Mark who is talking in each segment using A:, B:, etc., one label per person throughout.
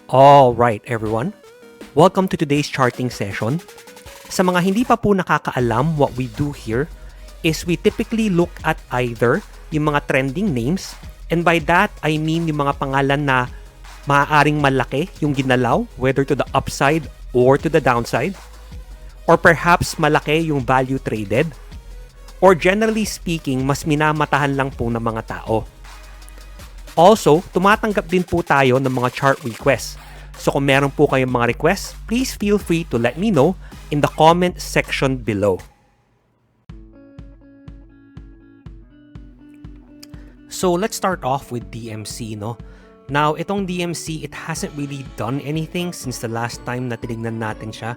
A: Alright everyone, welcome to today's charting session. Sa mga hindi pa po nakakaalam, what we do here is we typically look at either yung mga trending names, and by that I mean yung mga pangalan na maaaring malaki yung ginalaw, whether to the upside or to the downside, or perhaps malaki yung value traded, or generally speaking, mas minamatahan lang po ng mga tao. Also, tumatanggap din po tayo ng mga chart requests. So kung meron po kayong mga requests, please feel free to let me know in the comment section below. So let's start off with DMC, no? Now, itong DMC, it hasn't really done anything since the last time na tinignan natin siya.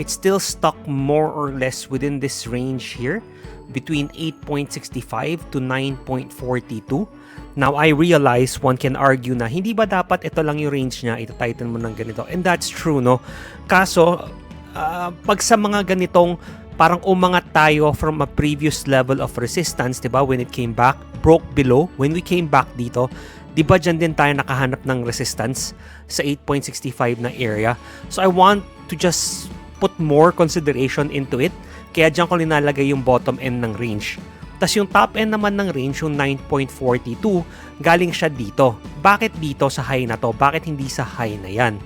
A: It's still stuck more or less within this range here, between 8.65 to 9.42. Now, I realize one can argue na hindi ba dapat ito lang yung range niya, ito-tighten mo ng ganito. And that's true, no? Kaso, pag sa mga ganitong parang umangat tayo from a previous level of resistance, diba? When it came back, broke below. When we came back dito, diba dyan din tayo nakahanap ng resistance sa 8.65 na area. So, I want to just put more consideration into it. Kaya dyan ko linalagay yung bottom end ng range. Tapos yung top end naman ng range, yung 9.42, galing siya dito. Bakit dito sa high na to? Bakit hindi sa high na yan?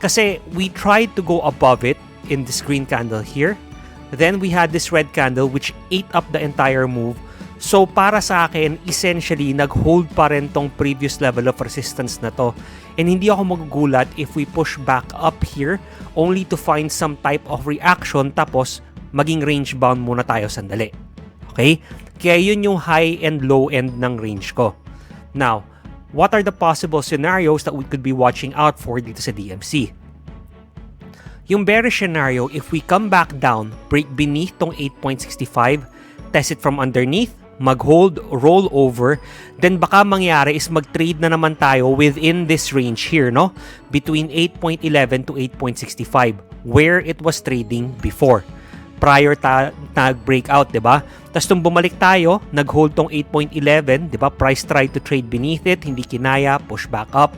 A: Kasi we tried to go above it in this green candle here. Then we had this red candle which ate up the entire move. So para sa akin, essentially, nag-hold pa rin tong previous level of resistance na to. And hindi ako magugulat if we push back up here only to find some type of reaction tapos maging range bound muna tayo sandali. Okay? Kaya yun yung high and low end ng range ko. Now, what are the possible scenarios that we could be watching out for dito sa DMC? Yung bearish scenario, if we come back down, break beneath tong 8.65, test it from underneath, mag-hold, roll over, then baka mangyari is mag-trade na naman tayo within this range here, no? Between 8.11 to 8.65, where it was trading before. Prior nag-breakout, diba? Tapos nung bumalik tayo, nag-hold tong 8.11, diba? Price tried to trade beneath it, hindi kinaya, push back up.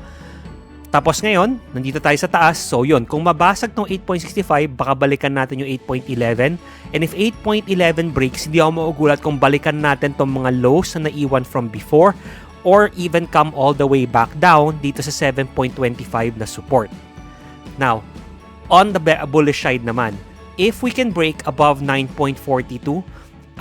A: Tapos ngayon, nandito tayo sa taas. So yun, kung mabasag tong 8.65, baka balikan natin yung 8.11. And if 8.11 breaks, hindi ako maugulat kung balikan natin tong mga lows na naiwan from before or even come all the way back down dito sa 7.25 na support. Now, on the bullish side naman, if we can break above 9.42,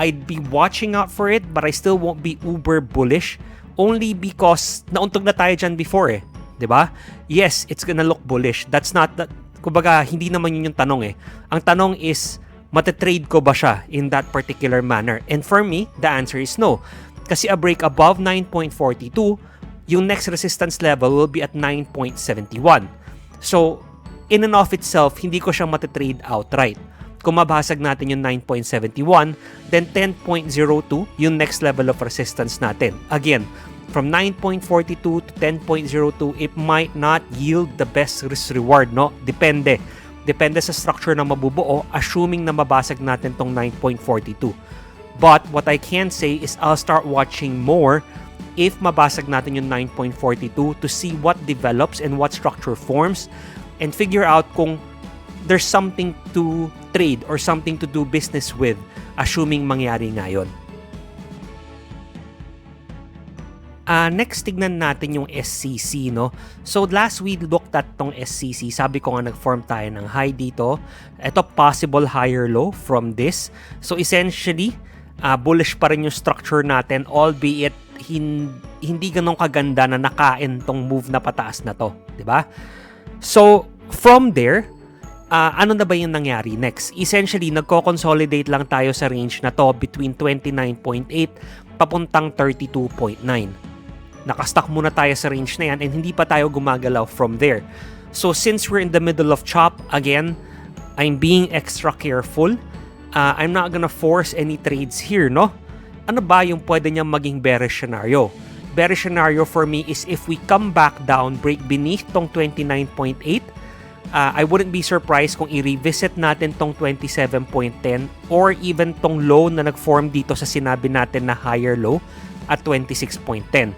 A: I'd be watching out for it, but I still won't be uber bullish only because nauntog na tayo dyan before eh. 'Di ba? Yes, it's gonna look bullish. That's not that, kumbaga, hindi naman yun yung tanong eh. Ang tanong is, matatrade ko ba siya in that particular manner? And for me, the answer is no. Kasi a break above 9.42, yung next resistance level will be at 9.71. So, in and of itself, hindi ko siya matatrade outright. Kung mabasag natin yung 9.71, then 10.02 yung next level of resistance natin. Again, from 9.42 to 10.02, it might not yield the best risk reward, no? Depende. Depende sa structure na mabubuo, assuming na mabasag natin tong 9.42. But what I can say is I'll start watching more if mabasag natin yung 9.42 to see what develops and what structure forms and figure out kung there's something to trade or something to do business with, assuming mangyari ngayon. Next, tignan natin yung SCC, no? So, last we looked at tong SCC. Sabi ko nga, nag-form tayo ng high dito. Ito, possible higher low from this. So, essentially, bullish pa rin yung structure natin, albeit hindi ganun kaganda na nakain tong move na pataas na to. Diba? So, from there, ano na ba yung nangyari next? Essentially, nagko-consolidate lang tayo sa range na to between 29.8 papuntang 32.9. Nakastock muna tayo sa range na yan and hindi pa tayo gumagalaw from there. So since we're in the middle of chop, again, I'm being extra careful. I'm not gonna force any trades here, no? Ano ba yung pwede niyang maging bearish scenario? Bearish scenario for me is if we come back down, break beneath tong 29.8, I wouldn't be surprised kung i-revisit natin tong 27.10 or even tong low na nag-form dito sa sinabi natin na higher low at 26.10.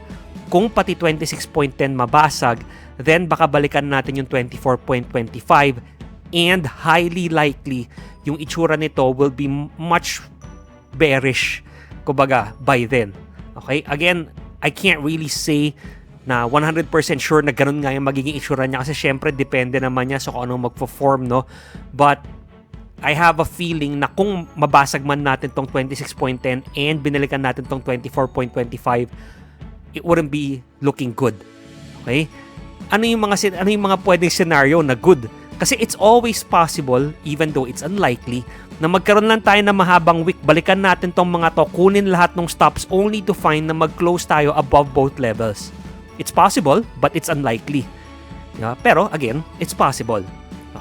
A: kung pati 26.10 mabasag, then baka balikan natin yung 24.25 and highly likely yung itsura nito will be much bearish, kumbaga, by then. Okay? Again, I can't really say na 100% sure na ganun nga yung magiging itsura niya kasi syempre depende naman niya sa kung anong magpo-form, no? But I have a feeling na kung mabasag man natin tong 26.10 and binalikan natin tong 24.25, it wouldn't be looking good. Okay? Ano yung mga pwedeng scenario na good? Kasi it's always possible, even though it's unlikely, na magkaroon lang tayo ng mahabang week, balikan natin tong mga to, kunin lahat ng stops only to find na mag-close tayo above both levels. It's possible, but it's unlikely. Yeah? Pero again, it's possible.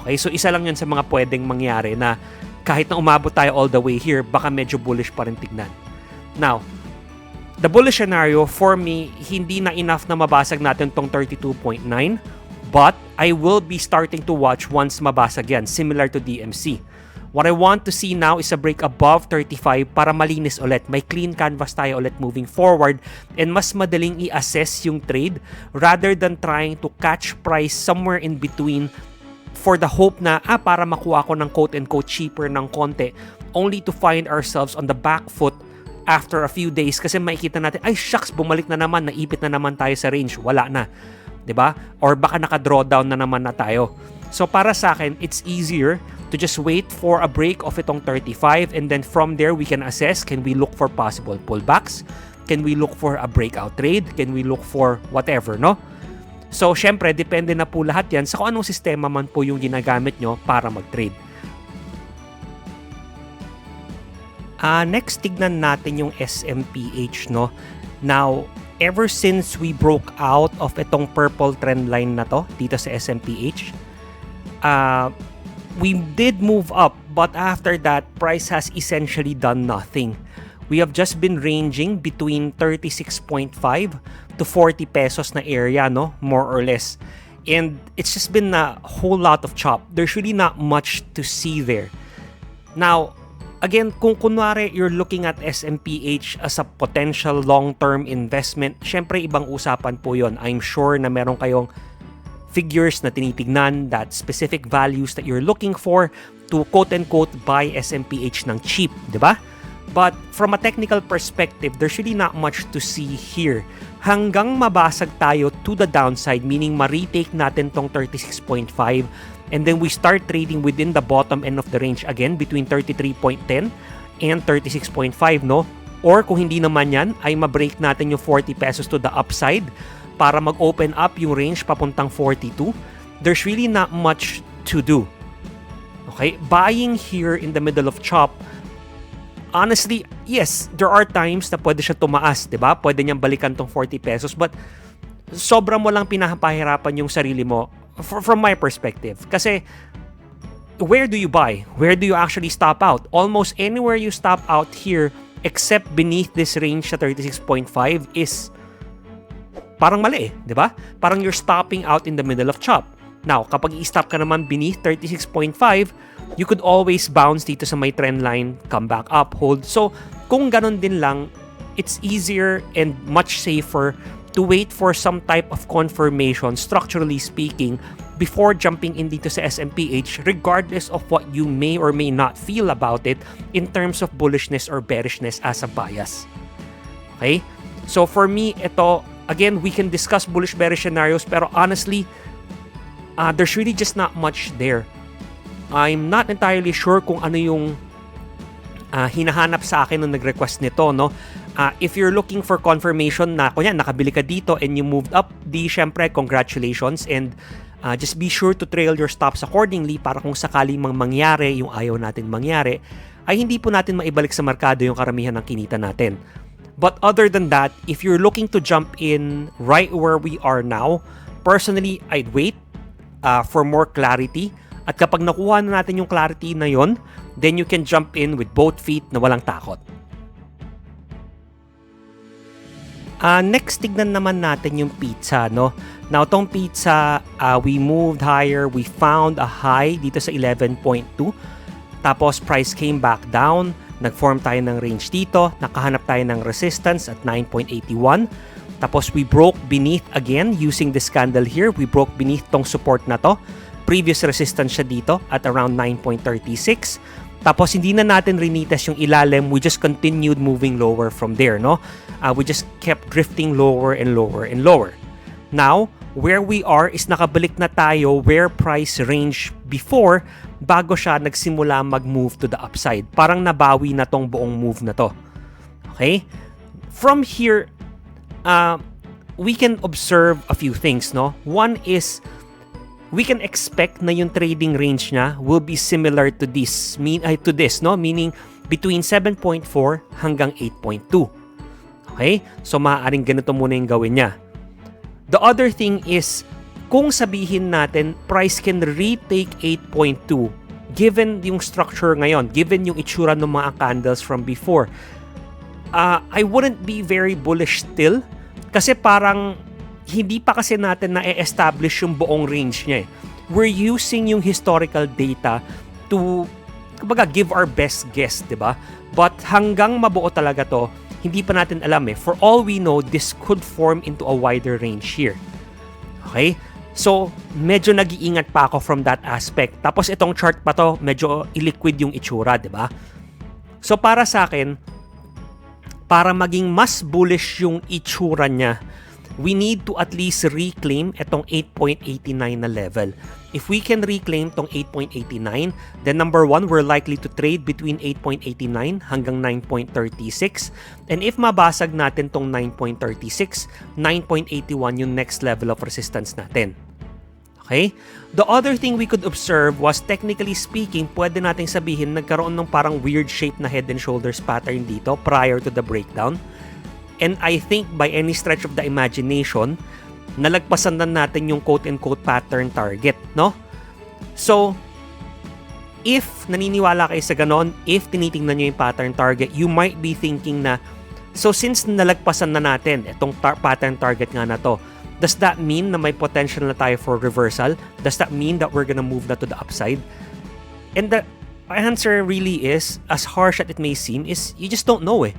A: Okay? So isa lang yun sa mga pwedeng mangyari na kahit na umabot tayo all the way here, baka medyo bullish pa rin tignan. Now, the bullish scenario for me, hindi na enough na mabasag natin tong 32.9, but I will be starting to watch once mabasag yan, similar to DMC. What I want to see now is a break above 35 para malinis ulit. May clean canvas tayo ulit moving forward and mas madaling i-assess yung trade rather than trying to catch price somewhere in between for the hope na para makuha ko ng quote-unquote cheaper ng konti only to find ourselves on the back foot after a few days kasi makikita natin, ay shucks, bumalik na naman, naipit na naman tayo sa range, wala na. 'Di ba? Or baka naka-drawdown na naman na tayo. So para sa akin, it's easier to just wait for a break of itong 35 and then from there we can assess, can we look for possible pullbacks? Can we look for a breakout trade? Can we look for whatever, no? So syempre, depende na po lahat yan sa kung anong sistema man po yung ginagamit nyo para mag-trade. Next, tignan natin yung SMPH, no? Now, ever since we broke out of itong purple trend line na to, dito sa SMPH, we did move up, but after that, price has essentially done nothing. We have just been ranging between 36.5 to 40 pesos na area, no? More or less. And it's just been a whole lot of chop. There's really not much to see there. Now, again, kung kunwari you're looking at SMPH as a potential long-term investment, syempre ibang usapan po yon. I'm sure na meron kayong figures na tinitignan, that specific values that you're looking for to quote-unquote buy SMPH ng cheap, di ba? But from a technical perspective, there's really not much to see here. Hanggang mabasag tayo to the downside, meaning ma-retake natin tong 36.5, and then we start trading within the bottom end of the range again between 33.10 and 36.5, no? Or kung hindi naman yan, ay ma-break natin yung 40 pesos to the upside para mag-open up yung range papuntang 42. There's really not much to do. Okay? Buying here in the middle of chop, honestly, yes, there are times na pwede siya tumaas, di ba? Pwede niyang balikan tong 40 pesos, but sobra mo lang pinapahirapan yung sarili mo from my perspective. Kasi, where do you buy? Where do you actually stop out? Almost anywhere you stop out here, except beneath this range sa 36.5 is parang mali, di ba? Parang you're stopping out in the middle of chop. Now, kapag i-stop ka naman beneath 36.5, you could always bounce dito sa may trend line, come back up, hold. So, kung ganun din lang, it's easier and much safer to wait for some type of confirmation, structurally speaking, before jumping in dito sa SMPH, regardless of what you may or may not feel about it in terms of bullishness or bearishness as a bias. Okay? So, for me, ito, again, we can discuss bullish-bearish scenarios, pero honestly, there's really just not much there. I'm not entirely sure kung ano yung hinahanap sa akin nung nag-request nito, no? If you're looking for confirmation na kunya nakabili ka dito and you moved up, di syempre congratulations, and just be sure to trail your stops accordingly para kung sakaling mangyari yung ayaw natin mangyari, ay hindi po natin maibalik sa merkado yung karamihan ng kinita natin. But other than that, if you're looking to jump in right where we are now, personally, I'd wait for more clarity. At kapag nakuha na natin yung clarity na yon, then you can jump in with both feet na walang takot. Next, tignan naman natin yung pizza, no? Now, tong pizza, we moved higher. We found a high dito sa 11.2. Tapos, price came back down. Nag-form tayo ng range dito. Nakahanap tayo ng resistance at 9.81. Tapos we broke beneath again using this candle here. We broke beneath tong support na to. Previous resistance siya dito at around 9.36. Tapos hindi na natin rinitas yung ilalim. We just continued moving lower from there, no? We just kept drifting lower and lower and lower. Now, where we are is nakabalik na tayo where price range before bago siya nagsimula mag-move to the upside. Parang nabawi na tong buong move na to. Okay? From here, we can observe a few things, no? One is, we can expect na yung trading range niya will be similar to this, no? Meaning, between 7.4 hanggang 8.2. Okay? So, maaaring ganito muna yung gawin niya. The other thing is, kung sabihin natin, price can retake 8.2, given yung structure ngayon, given yung itsura ng mga candles from before, I wouldn't be very bullish still, kasi parang hindi pa kasi natin na-establish yung buong range niya. We're using yung historical data to, kumbaga, give our best guess, diba? But hanggang mabuo talaga to, hindi pa natin alam eh. For all we know, this could form into a wider range here. Okay? So, medyo nag-iingat pa ako from that aspect. Tapos itong chart pa to, medyo illiquid yung itsura, diba? So, para sa akin, para maging mas bullish yung itsura niya, we need to at least reclaim itong 8.89 na level. If we can reclaim itong 8.89, then number one, we're likely to trade between 8.89 hanggang 9.36. And if mabasag natin itong 9.36, 9.81 yung next level of resistance natin. Okay? The other thing we could observe was, technically speaking, pwede nating sabihin nagkaroon ng parang weird shape na head and shoulders pattern dito prior to the breakdown. And I think by any stretch of the imagination, nalagpasan na natin yung quote-unquote pattern target, no? So, if naniniwala kayo sa ganon, if tinitingnan nyo yung pattern target, you might be thinking na, so since nalagpasan na natin itong pattern target nga na to, does that mean na may potential na tayo for reversal? Does that mean that we're gonna move na to the upside? And the answer really is, as harsh as it may seem, is you just don't know eh.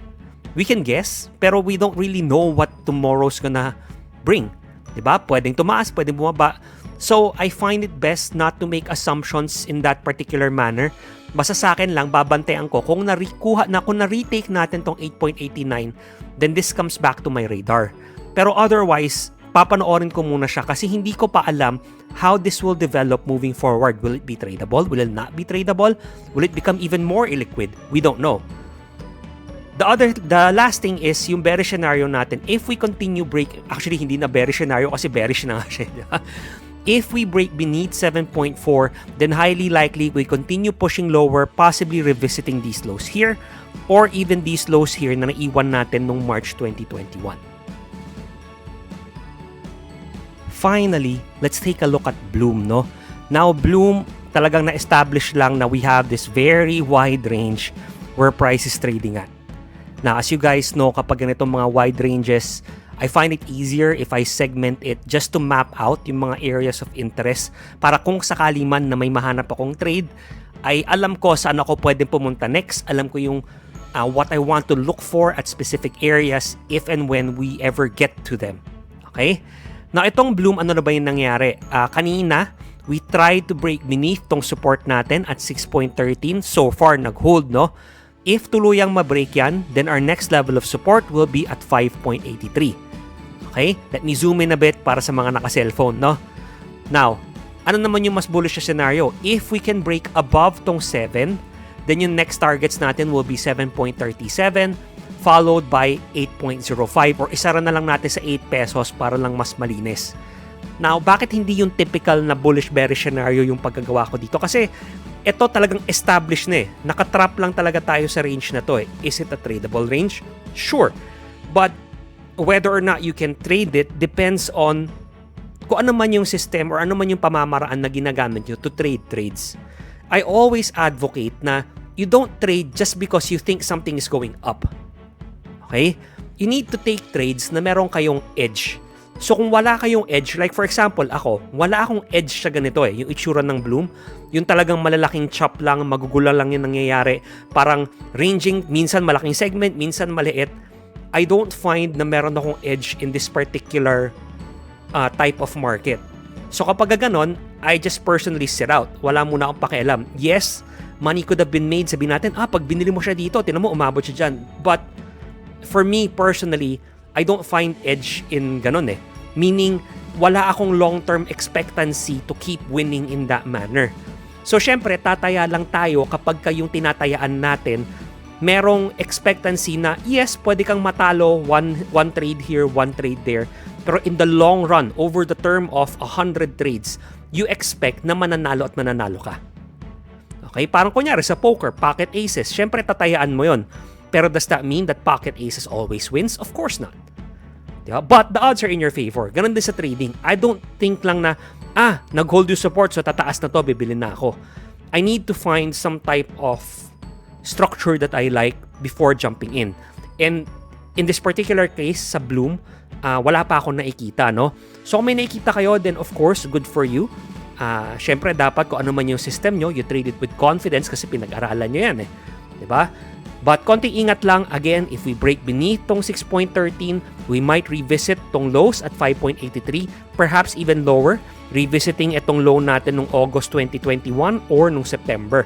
A: We can guess, pero we don't really know what tomorrow's gonna bring. Diba? Pwedeng tumaas, pwedeng bumaba. So, I find it best not to make assumptions in that particular manner. Basta sa akin lang, babantayan ko kung na-retake natin tong 8.89, then this comes back to my radar. Pero otherwise, papanoorin ko muna siya kasi hindi ko pa alam how this will develop moving forward. Will it be tradable? Will it not be tradable? Will it become even more illiquid? We don't know. The last thing is yung bearish scenario natin. If we continue actually hindi na bearish scenario kasi bearish na nga siya. If we break beneath 7.4, then highly likely we continue pushing lower, possibly revisiting these lows here or even these lows here na naiwan natin nung March 2021. Finally, let's take a look at Bloom, no? Now, Bloom, talagang na-establish lang na we have this very wide range where price is trading at. Now, as you guys know, kapag ganitong mga wide ranges, I find it easier if I segment it just to map out yung mga areas of interest para kung sakali man na may mahanap akong trade, ay alam ko saan ako pwedeng pumunta next. Alam ko yung what I want to look for at specific areas if and when we ever get to them. Okay? Now, itong Bloom, ano na ba yung nangyari? Kanina, we tried to break beneath tong support natin at 6.13. So far, nag-hold, no? If tuluyang ma-break yan, then our next level of support will be at 5.83. Okay? Let me zoom in a bit para sa mga naka-cellphone, no? Now, ano naman yung mas bullish na scenario? If we can break above tong 7, then yung next targets natin will be 7.37, followed by 8.05, or isara na lang natin sa 8 pesos para lang mas malinis. Now, bakit hindi yung typical na bullish-bearish scenario yung pagkagawa ko dito? Kasi ito talagang established na eh. Nakatrap lang talaga tayo sa range na to eh. Is it a tradable range? Sure. But whether or not you can trade it depends on kung ano man yung system or ano man yung pamamaraan na ginagamit nyo to trade trades. I always advocate na you don't trade just because you think something is going up. Okay? You need to take trades na meron kayong edge. So kung wala kayong edge, like for example, ako, wala akong edge sa ganito eh, yung itsura ng Bloom, yung talagang malalaking chop lang, magugula lang yung nangyayari, parang ranging, minsan malaking segment, minsan maliit. I don't find na meron akong edge in this particular type of market. So kapag ganon, I just personally sit out. Wala muna akong pakialam. Yes, money could have been made. Sabihin natin, pag binili mo siya dito, tinan mo, umabot siya dyan. But for me personally, I don't find edge in ganon eh. Meaning, wala akong long-term expectancy to keep winning in that manner. So syempre, tataya lang tayo kapag yung tinatayaan natin, merong expectancy na, yes, pwede kang matalo one trade here, one trade there. Pero in the long run, over the term of 100 trades, you expect na mananalo at mananalo ka. Okay? Parang kunyari sa poker, pocket aces. Syempre, tatayaan mo yon. Pero does that mean that pocket aces always wins? Of course not. Diba? But the odds are in your favor. Ganun din sa trading. I don't think lang na, nag-hold yung support, so tataas na to, bibili na ako. I need to find some type of structure that I like before jumping in. And in this particular case, sa Bloom, wala pa akong nakikita, no? So kung may nakikita kayo, then of course, good for you. Syempre, dapat kung ano man yung system nyo, you trade it with confidence kasi pinag-aralan nyo yan, eh. Diba? But konting ingat lang, again, if we break beneath tong 6.13, we might revisit tong lows at 5.83, perhaps even lower, revisiting itong low natin nung August 2021 or nung September.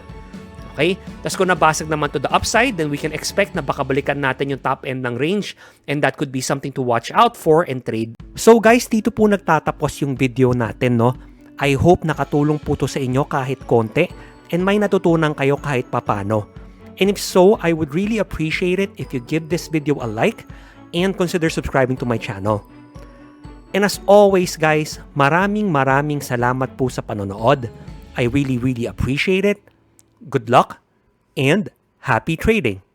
A: Okay? Tapos kung nabasag naman to the upside, then we can expect na baka balikan natin yung top end ng range, and that could be something to watch out for and trade. So guys, dito po nagtatapos yung video natin, no? I hope nakatulong po to sa inyo kahit konti and may natutunan kayo kahit papano. And if so, I would really appreciate it if you give this video a like and consider subscribing to my channel. And as always guys, maraming salamat po sa panonood. I really appreciate it. Good luck and happy trading!